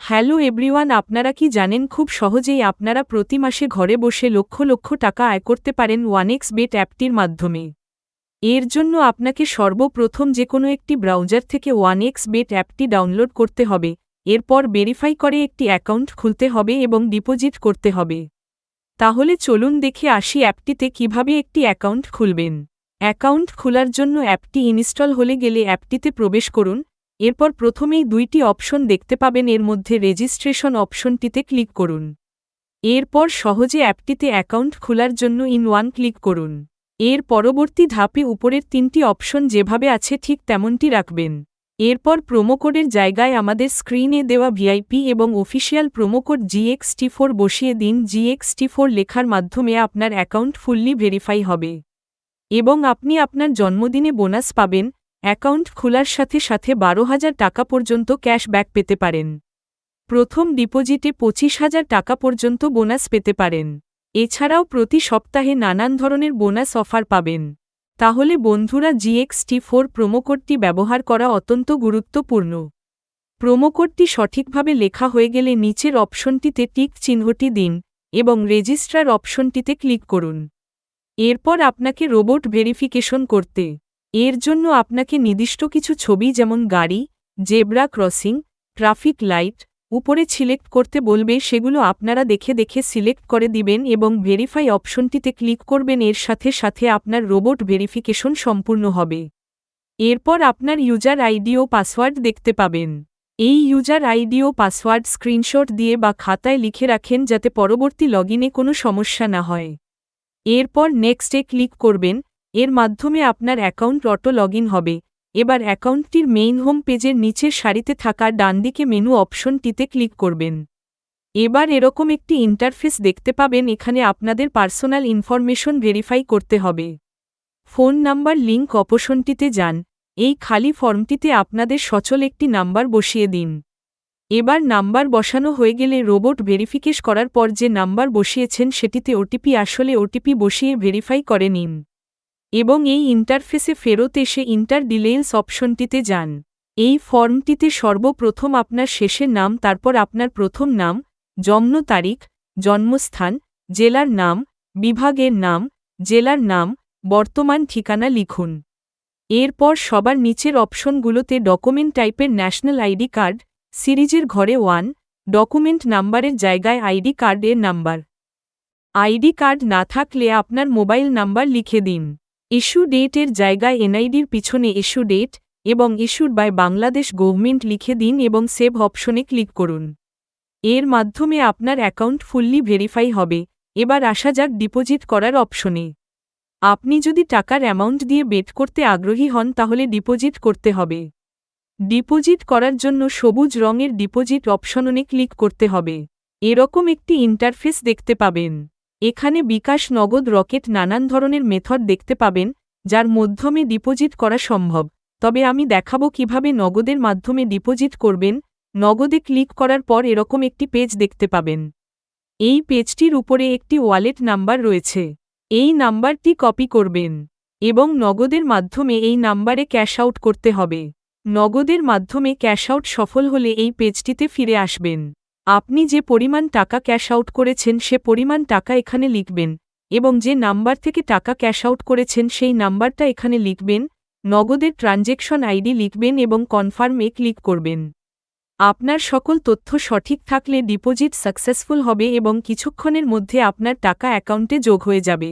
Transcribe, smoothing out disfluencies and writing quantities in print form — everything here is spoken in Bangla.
হ্যালো এভরিওয়ান, আপনারা কি জানেন খুব সহজেই আপনারা প্রতি মাসে ঘরে বসে লক্ষ লক্ষ টাকা আয় করতে পারেন 1xBet অ্যাপটির মাধ্যমে। এর জন্য আপনাকে সর্বপ্রথম যে কোনো একটি ব্রাউজার থেকে 1xBet অ্যাপটি ডাউনলোড করতে হবে, এরপর ভেরিফাই করে একটি অ্যাকাউন্ট খুলতে হবে এবং ডিপোজিট করতে হবে। তাহলে চলুন দেখে আসি অ্যাপটিতে কিভাবে একটি অ্যাকাউন্ট খুলবেন। অ্যাকাউন্ট খোলার জন্য অ্যাপটি ইনস্টল হলে গেলে অ্যাপটিতে প্রবেশ করুন। এরপর প্রথমেই দুইটি অপশন দেখতে পাবেন, এর মধ্যে রেজিস্ট্রেশন অপশনটিতে ক্লিক করুন। এরপর সহজে অ্যাপটিতে অ্যাকাউন্ট খোলার জন্য ইন ওয়ান ক্লিক করুন। এর পরবর্তী ধাপে উপরের তিনটি অপশন যেভাবে আছে ঠিক তেমনটি রাখবেন। এরপর প্রোমোকোডের জায়গায় আমাদের স্ক্রিনে দেওয়া ভিআইপি এবং অফিসিয়াল প্রোমোকোড GXT4 বসিয়ে দিন। GXT4 লেখার মাধ্যমে আপনার অ্যাকাউন্ট ফুললি ভেরিফাই হবে এবং আপনি আপনার জন্মদিনে বোনাস পাবেন। অ্যাকাউন্ট খোলার সাথে সাথে 12,000 টাকা পর্যন্ত ক্যাশব্যাক পেতে পারেন। প্রথম ডিপোজিটে 25,000 টাকা পর্যন্ত বোনাস পেতে পারেন। এছাড়াও প্রতি সপ্তাহে নানান ধরনের বোনাস অফার পাবেন। তাহলে বন্ধুরা, GXT4 প্রোমোকোডটি ব্যবহার করা অত্যন্ত গুরুত্বপূর্ণ। প্রোমোকোডটি সঠিকভাবে লেখা হয়ে গেলে নিচের অপশনটিতে টিক চিহ্নটি দিন এবং রেজিস্ট্রার অপশনটিতে ক্লিক করুন। এরপর আপনাকে রোবট ভেরিফিকেশন করতে এর জন্য আপনাকে নির্দিষ্ট কিছু ছবি যেমন গাড়ি, জেব্রা ক্রসিং, ট্রাফিক লাইট উপরে সিলেক্ট করতে বলবে, সেগুলো আপনারা দেখে দেখে সিলেক্ট করে দিবেন এবং ভেরিফাই অপশনটিতে ক্লিক করবেন। এর সাথে সাথে আপনার রোবট ভেরিফিকেশন সম্পূর্ণ হবে। এরপর আপনার ইউজার আইডি ও পাসওয়ার্ড দেখতে পাবেন। এই ইউজার আইডি ও পাসওয়ার্ড স্ক্রিনশট দিয়ে বা খাতায় লিখে রাখেন যাতে পরবর্তী লগইনে কোনো সমস্যা না হয়। এরপর নেক্সটে ক্লিক করবেন। এর মাধ্যমে আপনার অ্যাকাউন্ট অটো লগইন হবে। এবার অ্যাকাউন্টটির মেইন হোম পেজের নিচের সারিতে থাকা ডানদিকে মেনু অপশনটিতে ক্লিক করবেন। এবার এরকম একটি ইন্টারফেস দেখতে পাবেন। এখানে আপনাদের পার্সোনাল ইনফরমেশন ভেরিফাই করতে হবে। ফোন নাম্বার লিঙ্ক অপশনটিতে যান। এই খালি ফর্মটিতে আপনাদের সচল একটি নাম্বার বসিয়ে দিন। এবার নাম্বার বসানো হয়ে গেলে রোবট ভেরিফিকেশ করার পর যে নাম্বার বসিয়েছেন সেটিতে ওটিপি আসলে ওটিপি বসিয়ে ভেরিফাই করে নিন এবং এই ইন্টারফেসে ফেরত এসে ইন্টার ডিটেইলস অপশনটিতে যান। এই ফর্মটিতে সর্বপ্রথম আপনার শেষের নাম, তারপর আপনার প্রথম নাম, জন্ম তারিখ, জন্মস্থান, জেলার নাম, বিভাগের নাম, জেলার নাম, বর্তমান ঠিকানা লিখুন। এরপর সবার নিচের অপশনগুলোতে ডকুমেন্ট টাইপের ন্যাশনাল আইডি কার্ড, সিরিজের ঘরে 1, ডকুমেন্ট নাম্বারের জায়গায় আইডি কার্ডের নাম্বার। আইডি কার্ড না থাকলে আপনার মোবাইল নাম্বার লিখে দিন। ইস্যু ডেটের জায়গায় এনআইডির পিছনে ইস্যু ডেট এবং ইস্যুড বাই বাংলাদেশ গভর্নমেন্ট লিখে দিন এবং সেভ অপশনে ক্লিক করুন। এর মাধ্যমে আপনার অ্যাকাউন্ট ফুললি ভেরিফাই হবে। এবার আসা যাক ডিপোজিট করার অপশনে। আপনি যদি টাকার অ্যামাউন্ট দিয়ে বেট করতে আগ্রহী হন তাহলে ডিপোজিট করতে হবে। ডিপোজিট করার জন্য সবুজ রঙের ডিপোজিট অপশনে ক্লিক করতে হবে। এরকম একটি ইন্টারফেস দেখতে পাবেন। এখানে বিকাশ, নগদ, রকেট নানান ধরনের মেথড দেখতে পাবেন যার মাধ্যমে ডিপোজিট করা সম্ভব। তবে আমি দেখাবো কিভাবে নগদের মাধ্যমে ডিপোজিট করবেন। নগদে ক্লিক করার পর এরকম একটি পেজ দেখতে পাবেন। এই পেজটির উপরে একটি ওয়ালেট নাম্বার রয়েছে। এই নাম্বারটি কপি করবেন এবং নগদের মাধ্যমে এই নাম্বারে ক্যাশ আউট করতে হবে। নগদের মাধ্যমে ক্যাশ আউট সফল হলে এই পেজটিতে ফিরে আসবেন। আপনি যে পরিমাণ টাকা ক্যাশ আউট করেছেন সে পরিমাণ টাকা এখানে লিখবেন এবং যে নাম্বার থেকে টাকা ক্যাশ আউট করেছেন সেই নাম্বারটা এখানে লিখবেন। নগদের ট্রানজ্যাকশন আইডি লিখবেন এবং কনফার্মে ক্লিক করবেন। আপনার সকল তথ্য সঠিক থাকলে ডিপোজিট সাকসেসফুল হবে এবং কিছুক্ষণের মধ্যে আপনার টাকা অ্যাকাউন্টে যোগ হয়ে যাবে।